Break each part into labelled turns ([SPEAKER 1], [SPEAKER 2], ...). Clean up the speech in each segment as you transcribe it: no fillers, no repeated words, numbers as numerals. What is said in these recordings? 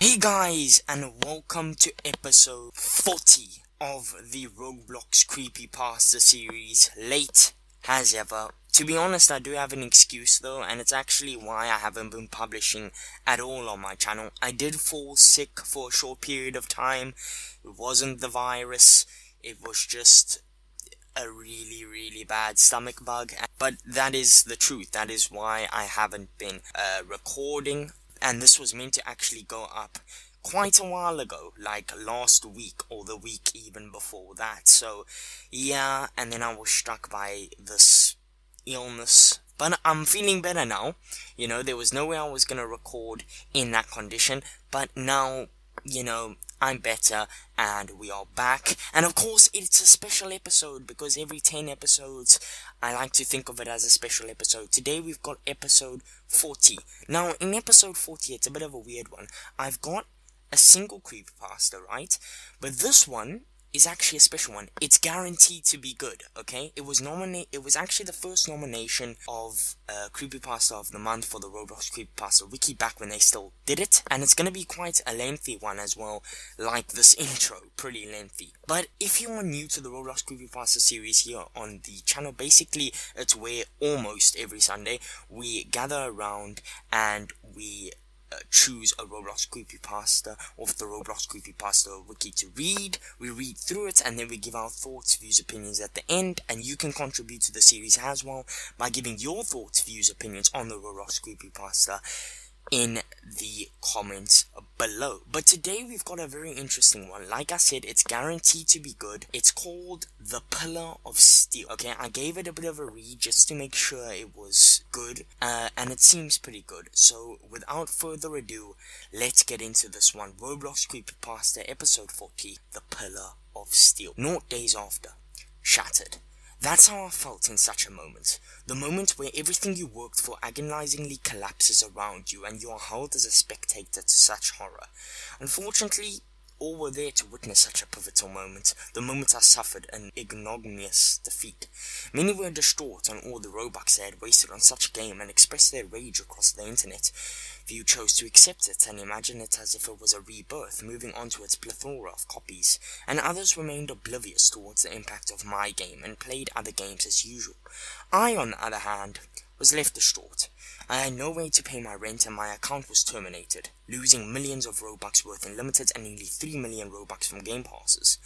[SPEAKER 1] Hey guys, and welcome to episode 40 of the Roblox Creepypasta series, late as ever. To be honest, I do have an excuse though, and it's actually why I haven't been publishing at all on my channel. I did fall sick for a short period of time. It wasn't the virus, it was just a really bad stomach bug, but that is the truth. That is why I haven't been recording, and this was meant to actually go up quite a while ago, like last week or the week even before that. So yeah, and then I was struck by this illness, but I'm feeling better now. You know, there was no way I was gonna record in that condition, but now, you know, I'm better, and we are back. And of course, it's a special episode, because every 10 episodes, I like to think of it as a special episode. Today, we've got episode 40. Now, in episode 40, it's a bit of a weird one. I've got a single creepypasta, right? But this one is actually a special one. It's guaranteed to be good, okay? It was actually the first nomination of Creepypasta of the Month for the Roblox Creepypasta Wiki back when they still did it. And it's gonna be quite a lengthy one as well, like this intro, pretty lengthy. But if you are new to the Roblox Creepypasta series here on the channel, basically it's where almost every Sunday we gather around and we choose a Roblox Creepypasta off the Roblox Creepypasta wiki to read. We read through it, and then we give our thoughts, views, opinions at the end, and you can contribute to the series as well by giving your thoughts, views, opinions on the Roblox Creepypasta in the comments below. But today we've got a very interesting one. Like I said, it's guaranteed to be good. It's called The Pillar of Steel. Okay, I gave it a bit of a read just to make sure it was good, and it seems pretty good. So without further ado, let's get into this one. Roblox Creepypasta episode 40, The Pillar of Steel. 0 days after. Shattered. That's how I felt in such a moment. The moment where everything you worked for agonizingly collapses around you and you are held as a spectator to such horror. Unfortunately, all were there to witness such a pivotal moment, the moment I suffered an ignominious defeat. Many were distraught on all the Robux they had wasted on such a game and expressed their rage across the internet. Few chose to accept it and imagine it as if it was a rebirth, moving on to its plethora of copies, and others remained oblivious towards the impact of my game and played other games as usual. I, on the other hand, was left distraught. I had no way to pay my rent and my account was terminated, losing millions of Robux worth in limited and nearly 3 million Robux from game passes.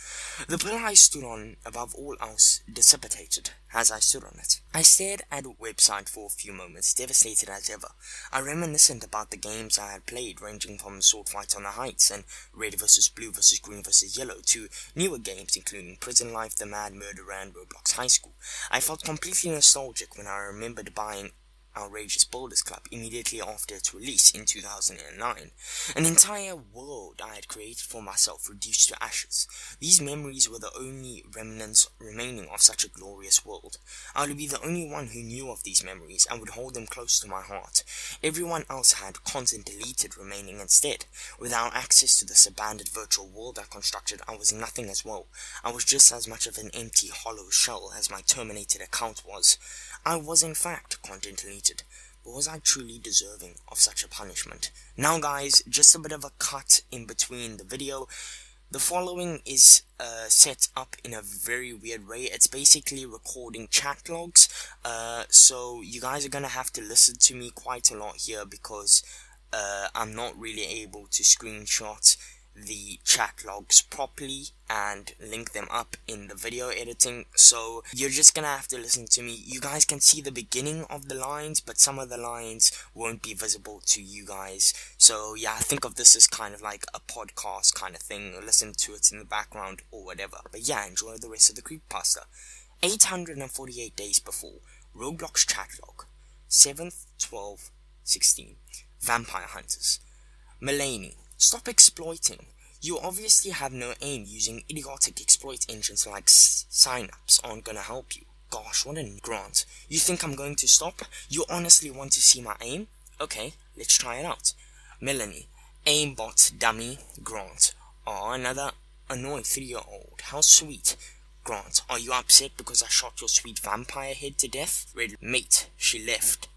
[SPEAKER 1] The pillar I stood on, above all else, dissipated as I stood on it. I stared at a website for a few moments, devastated as ever. I reminiscent about the games I had played, ranging from Sword Fight on the Heights and Red vs. Blue vs. Green vs. Yellow, to newer games including Prison Life, The Mad Murderer, and Roblox High School. I felt completely nostalgic when I remembered buying Outrageous Builders Club immediately after its release in 2009. An entire world I had created for myself reduced to ashes. These memories were the only remnants remaining of such a glorious world. I would be the only one who knew of these memories and would hold them close to my heart. Everyone else had content deleted remaining instead. Without access to this abandoned virtual world I constructed, I was nothing as well. I was just as much of an empty, hollow shell as my terminated account was. I was in fact content deleted, but was I truly deserving of such a punishment? Now guys, just a bit of a cut in between the video. The following is set up in a very weird way. It's basically recording chat logs, so you guys are gonna have to listen to me quite a lot here, because I'm not really able to screenshot the chat logs properly and link them up in the video editing, so you're just gonna have to listen to me. You guys can see the beginning of the lines, but some of the lines won't be visible to you guys. So yeah, think of this as kind of like a podcast kind of thing. Listen to it in the background or whatever. But yeah, enjoy the rest of the creepypasta. 848 days before. Roblox chat log. 7th, 12th, 16. Vampire Hunters. Mulaney. Stop exploiting. You obviously have no aim. Using idiotic exploit engines like signups aren't gonna help you. Gosh, what a Grant. You think I'm going to stop? You honestly want to see my aim? Okay, let's try it out. Melanie. Aimbot dummy. Grant. Aw, another annoyed 3-year-old. How sweet. Grant. Are you upset because I shot your sweet vampire head to death? Red. Mate, she left.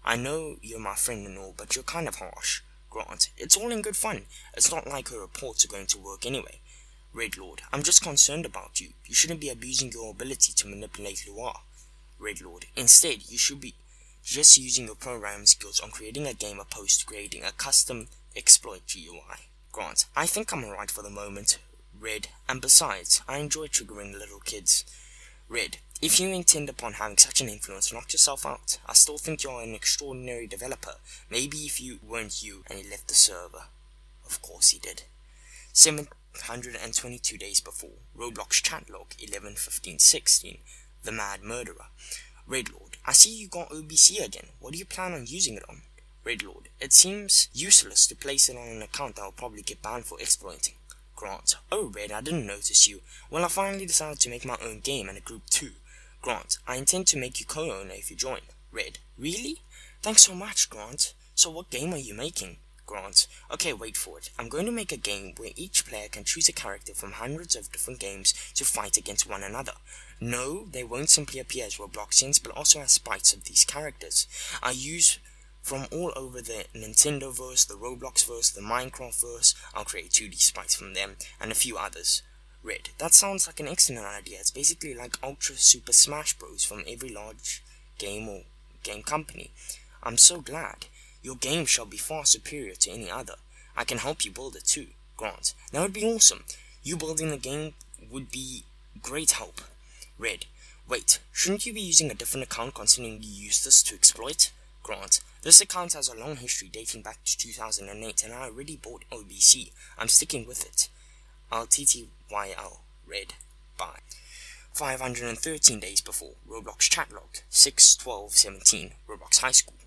[SPEAKER 1] I know you're my friend and all, but you're kind of harsh. Grant, it's all in good fun. It's not like her reports are going to work anyway. Red Lord, I'm just concerned about you. You shouldn't be abusing your ability to manipulate Loire. Red Lord, instead, you should be just using your programming skills on creating a game opposed to creating a custom exploit GUI. Grant, I think I'm alright for the moment. Red, and besides, I enjoy triggering little kids. Red, if you intend upon having such an influence, knock yourself out. I still think you're an extraordinary developer. Maybe if you weren't you and he left the server. Of course he did. 722 days before. Roblox chat log 11:15:16. The Mad Murderer. Red Lord, I see you got OBC again. What do you plan on using it on? Red Lord, it seems useless to place it on an account that will probably get banned for exploiting. Grant, oh Red, I didn't notice you. Well, I finally decided to make my own game and a group too. Grant, I intend to make you co-owner if you join. Red, really? Thanks so much, Grant. So what game are you making? Grant, okay, wait for it. I'm going to make a game where each player can choose a character from hundreds of different games to fight against one another. No, they won't simply appear as Robloxians, but also as sprites of these characters. I use from all over the Nintendoverse, the Robloxverse, the Minecraftverse. I'll create 2D sprites from them, and a few others. Red, that sounds like an excellent idea. It's basically like Ultra Super Smash Bros. From every large game or game company. I'm so glad. Your game shall be far superior to any other. I can help you build it too. Grant, that would be awesome. You building the game would be great help. Red, wait, shouldn't you be using a different account considering you used this to exploit? Grant, this account has a long history dating back to 2008 and I already bought OBC. I'm sticking with it. LTTYL. Red. Bye. 513 days before. Roblox chat log 6/12/17. Roblox High School.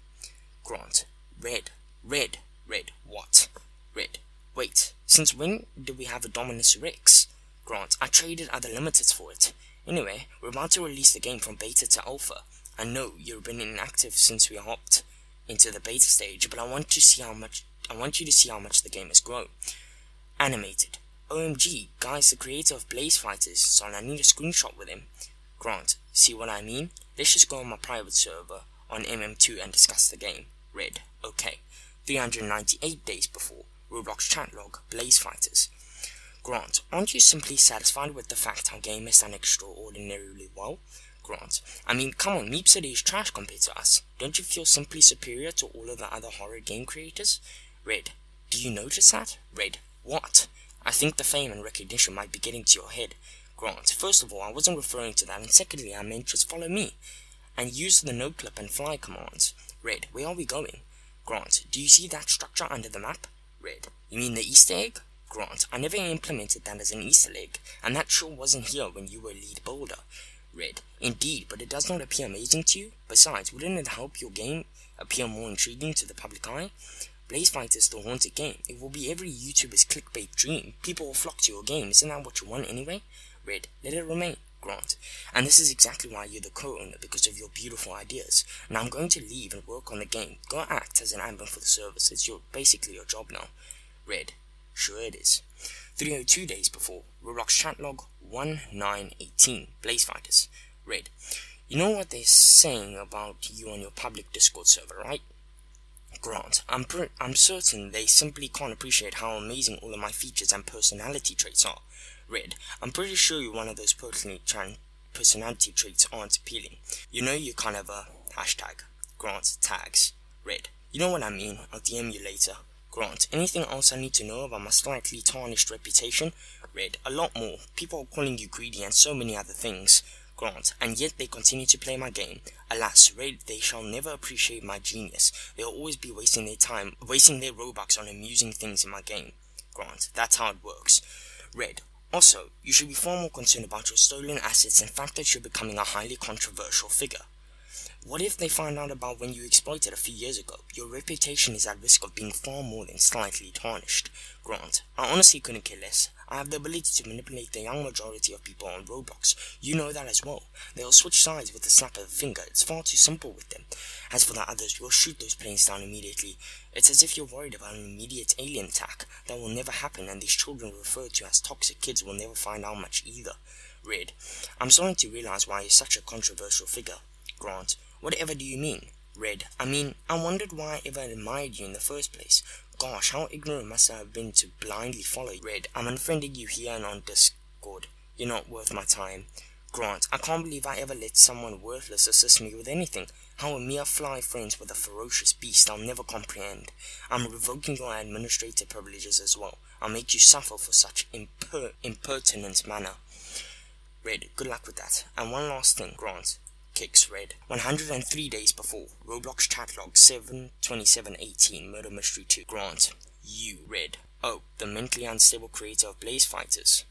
[SPEAKER 1] Grant. Red. What? Red. Wait, since when did we have a Dominus Rex? Grant, I traded other limiteds for it. Anyway, we're about to release the game from beta to alpha. I know you've been inactive since we hopped into the beta stage, but I want you to see how much the game has grown. Animated. OMG, guys, the creator of Blaze Fighters, so I need a screenshot with him. Grant, see what I mean? Let's just go on my private server on MM2 and discuss the game. Red, okay. 398 days before. Roblox chat log, Blaze Fighters. Grant, aren't you simply satisfied with the fact our game has done extraordinarily well? Grant, I mean, come on, Meep City is trash compared to us. Don't you feel simply superior to all of the other horror game creators? Red, do you notice that? Red, what? I think the fame and recognition might be getting to your head. Grant, first of all, I wasn't referring to that, and secondly, I meant just follow me. And use the no clip and fly commands. Red, where are we going? Grant, do you see that structure under the map? Red, you mean the Easter egg? Grant, I never implemented that as an Easter egg, and that sure wasn't here when you were lead builder. Red, indeed, but it does not appear amazing to you? Besides, wouldn't it help your game appear more intriguing to the public eye? Blaze Fighter is the haunted game. It will be every YouTuber's clickbait dream. People will flock to your game. Isn't that what you want anyway? Red, let it remain. Grant, and this is exactly why you're the co-owner, because of your beautiful ideas. Now I'm going to leave and work on the game. Go act as an admin for the service. It's basically your job now. Red, sure it is. 302 days before. Roblox chat log 1918. Blaze Fighters. Red, you know what they're saying about you on your public Discord server, right? Grant, I'm certain they simply can't appreciate how amazing all of my features and personality traits are. Red, I'm pretty sure you're one of those personality traits aren't appealing. You know you're kind of a hashtag. Grant, tags. Red, you know what I mean. I'll DM you later. Grant, anything else I need to know about my slightly tarnished reputation? Red, a lot more. People are calling you greedy and so many other things. Grant, and yet they continue to play my game. Alas, Red, they shall never appreciate my genius. They'll always be wasting their time, wasting their Robux on amusing things in my game. Grant, that's how it works. Red, also, you should be far more concerned about your stolen assets and the fact that you're becoming a highly controversial figure. What if they find out about when you exploited a few years ago? Your reputation is at risk of being far more than slightly tarnished. Grant, I honestly couldn't care less. I have the ability to manipulate the young majority of people on Roblox. You know that as well. They'll switch sides with a snap of a finger. It's far too simple with them. As for the others, we'll shoot those planes down immediately. It's as if you're worried about an immediate alien attack. That will never happen, and these children referred to as toxic kids will never find out much either. Red, I'm starting to realize why you're such a controversial figure. Grant, whatever do you mean? Red, I mean, I wondered why I ever admired you in the first place. gosh, how ignorant must I have been to blindly follow you. Red, I'm unfriending you here and on Discord. You're not worth my time. Grant, I can't believe I ever let someone worthless assist me with anything. How a mere fly friends with a ferocious beast I'll never comprehend. I'm revoking your administrative privileges as well. I'll make you suffer for such impertinent manner. Red, good luck with that. And one last thing, Grant. Kicks Red. 103 days before. Roblox chat log 7/27/18. Murder Mystery 2. Grant. You, Red. Oh, the mentally unstable creator of Blaze Fighters.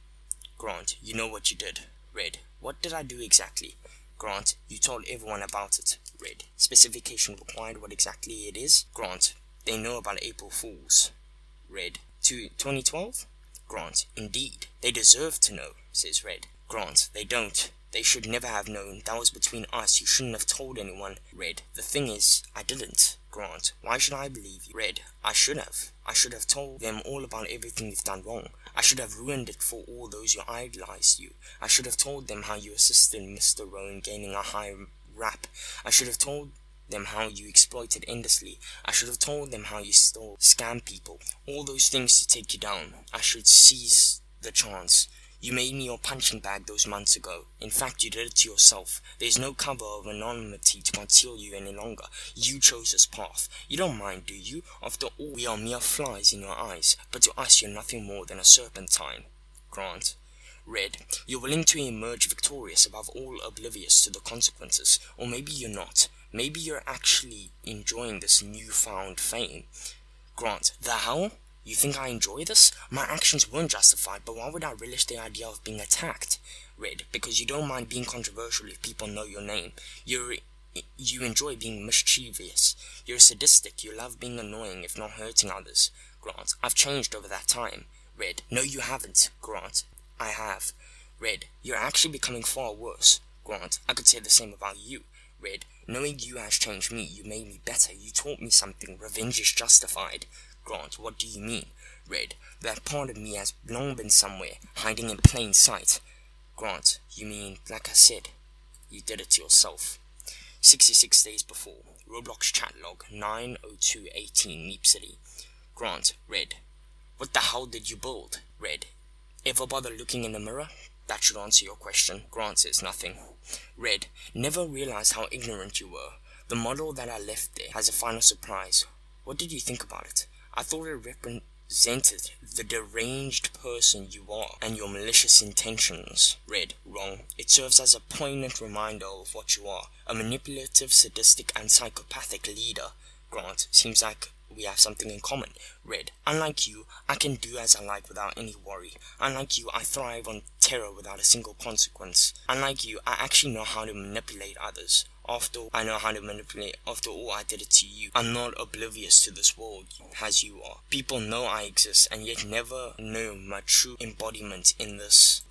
[SPEAKER 1] Grant, you know what you did. Red. What did I do exactly? Grant, you told everyone about it. Red. Specification required, what exactly it is? Grant, they know about April Fools. Red. 2012? Grant, indeed. They deserve to know, says Red. Grant, they don't. They should never have known. That was between us. You shouldn't have told anyone. Red. The thing is, I didn't. Grant. Why should I believe you? Red. I should have. I should have told them all about everything you've done wrong. I should have ruined it for all those who idolized you. I should have told them how you assisted Mr. Rowan gaining a high rap. I should have told them how you exploited endlessly. I should have told them how you stole, scam people. All those things to take you down. I should seize the chance. You made me your punching bag those months ago. In fact, you did it to yourself. There's no cover of anonymity to conceal you any longer. You chose this path. You don't mind, do you? After all, we are mere flies in your eyes, but to us you're nothing more than a serpentine. Grant. Red. You're willing to emerge victorious, above all oblivious to the consequences. Or maybe you're not. Maybe you're actually enjoying this newfound fame. Grant. The hell? You think I enjoy this? My actions weren't justified, but why would I relish the idea of being attacked? Red, because you don't mind being controversial if people know your name. You enjoy being mischievous. You're sadistic. You love being annoying if not hurting others. Grant, I've changed over that time. Red, no you haven't. Grant, I have. Red, you're actually becoming far worse. Grant, I could say the same about you. Red, knowing you has changed me. You made me better. You taught me something. Revenge is justified. Grant, what do you mean? Red, that part of me has long been somewhere, hiding in plain sight. Grant, you mean, like I said, you did it to yourself. 66 days before. Roblox chat log 9/02/18 Meep City. Grant, Red, what the hell did you build? Red, ever bother looking in the mirror? That should answer your question. Grant says nothing. Red, never realized how ignorant you were. The model that I left there has a final surprise. What did you think about it? I thought it represented the deranged person you are and your malicious intentions. Red, wrong. It serves as a poignant reminder of what you are, a manipulative, sadistic, and psychopathic leader. Grant, seems like we have something in common. Red, unlike you, I can do as I like without any worry. Unlike you, I thrive on terror without a single consequence. Unlike you, I actually know how to manipulate others. After all, I did it to you. I'm not oblivious to this world as you are. People know I exist and yet never know my true embodiment in this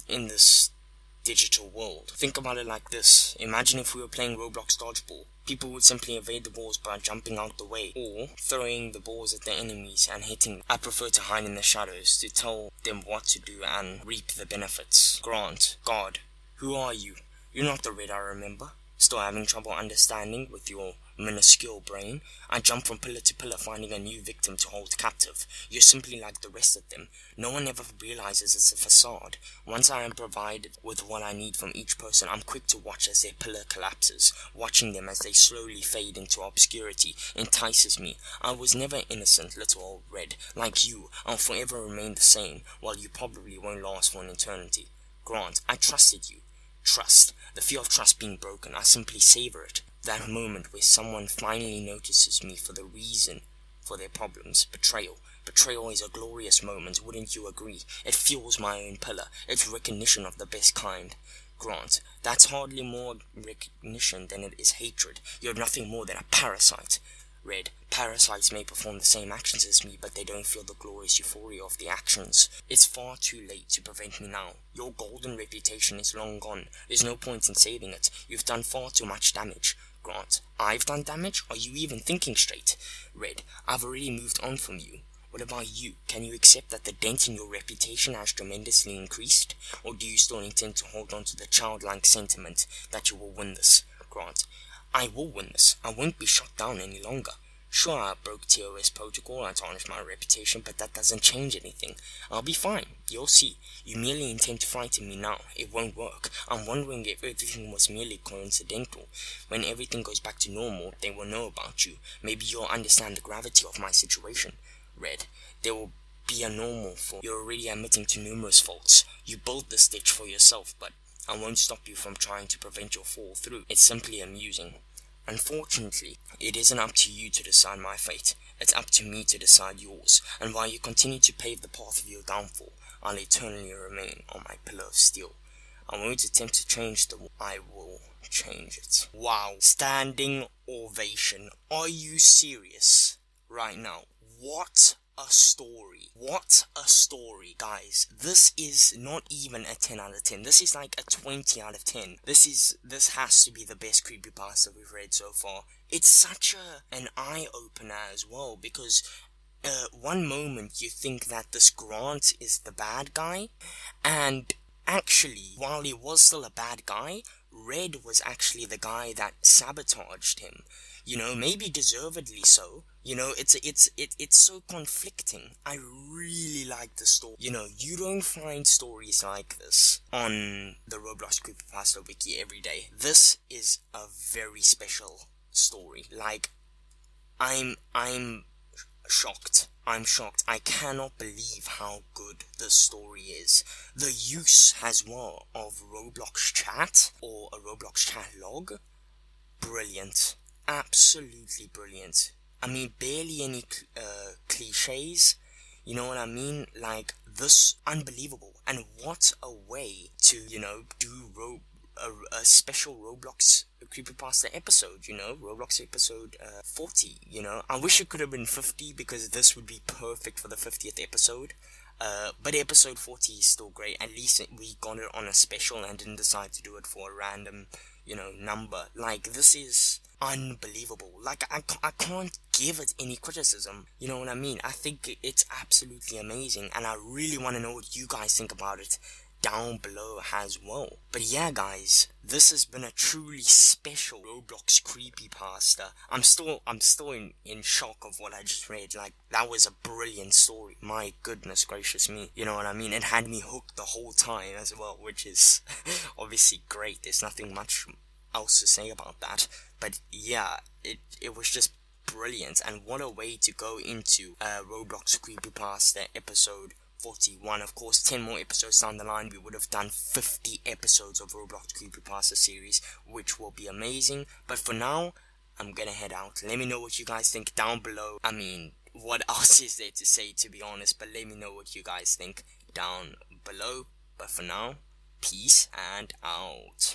[SPEAKER 1] digital world. Think about it like this. Imagine if we were playing Roblox dodgeball. People would simply evade the balls by jumping out the way or throwing the balls at the enemies and hitting them. I prefer to hide in the shadows to tell them what to do and reap the benefits. Grant, God, who are you? You're not the Red I remember. Still having trouble understanding with your minuscule brain? I jump from pillar to pillar finding a new victim to hold captive. You're simply like the rest of them. No one ever realizes it's a facade. Once I am provided with what I need from each person, I'm quick to watch as their pillar collapses. Watching them as they slowly fade into obscurity entices me. I was never innocent, little old Red. Like you, I'll forever remain the same, while you probably won't last for an eternity. Grant, I trusted you. Trust. The fear of trust being broken, I simply savor it. That moment where someone finally notices me for the reason for their problems. Betrayal. Betrayal is a glorious moment, wouldn't you agree? It fuels my own pillar. It's recognition of the best kind. Grant, that's hardly more recognition than it is hatred. You're nothing more than a parasite. Red, parasites may perform the same actions as me, but they don't feel the glorious euphoria of the actions. It's far too late to prevent me now. Your golden reputation is long gone. There's no point in saving it. You've done far too much damage. Grant, I've done damage? Are you even thinking straight? Red, I've already moved on from you. What about you? Can you accept that the dent in your reputation has tremendously increased? Or do you still intend to hold on to the childlike sentiment that you will win this? Grant, I will win this. I won't be shot down any longer. Sure, I broke TOS protocol, I tarnished my reputation, but that doesn't change anything. I'll be fine, you'll see. You merely intend to frighten me now. It won't work. I'm wondering if everything was merely coincidental. When everything goes back to normal, they will know about you. Maybe you'll understand the gravity of my situation. Red, there will be a normal fault. You're already admitting to numerous faults. You built this ditch for yourself, but I won't stop you from trying to prevent your fall through. It's simply amusing. Unfortunately, it isn't up to you to decide my fate. It's up to me to decide yours, and while you continue to pave the path of your downfall, I'll eternally remain on my pillar of steel. I won't attempt to change the world. I will change it. Wow. Standing ovation. Are you serious right now? What a story. What a story, guys. This is not even a 10 out of 10. This is like a 20 out of 10. This has to be the best creepypasta we've read so far. It's such an eye-opener as well, because one moment you think that this Grant is the bad guy, and actually, while he was still a bad guy, Red was actually the guy that sabotaged him. You know, maybe deservedly so. You know, it's so conflicting. I really like the story. You know, you don't find stories like this on the Roblox Creepypasta wiki every day. This is a very special story. Like, I'm shocked. I'm shocked. I cannot believe how good the story is. The use as well of Roblox chat, or a Roblox chat log, brilliant. Absolutely brilliant. I mean, barely any cliches. You know what I mean? Like, this, unbelievable. And what a way to, you know, do a special Roblox Creepypasta episode, you know, Roblox episode 40, you know. I wish it could have been 50, because this would be perfect for the 50th episode. But episode 40 is still great. At least we got it on a special and didn't decide to do it for a random, you know, number. Like, this is unbelievable. Like, I can't give it any criticism. You know what I mean? I think it's absolutely amazing, and I really want to know what you guys think about it down below as well. But yeah, guys, this has been a truly special Roblox Creepypasta. I'm still in shock of what I just read. Like, that was a brilliant story. My goodness gracious me. You know what I mean? It had me hooked the whole time as well, which is obviously great. There's nothing much else to say about that. But yeah, it was just brilliant, and what a way to go into Roblox Creepypasta episode 41. Of course, 10 more episodes down the line, we would have done 50 episodes of Roblox Creepypasta series, which will be amazing. But for now, I'm gonna head out. Let me know what you guys think down below. I mean, what else is there to say, to be honest? But let me know what you guys think down below. But for now, peace and out.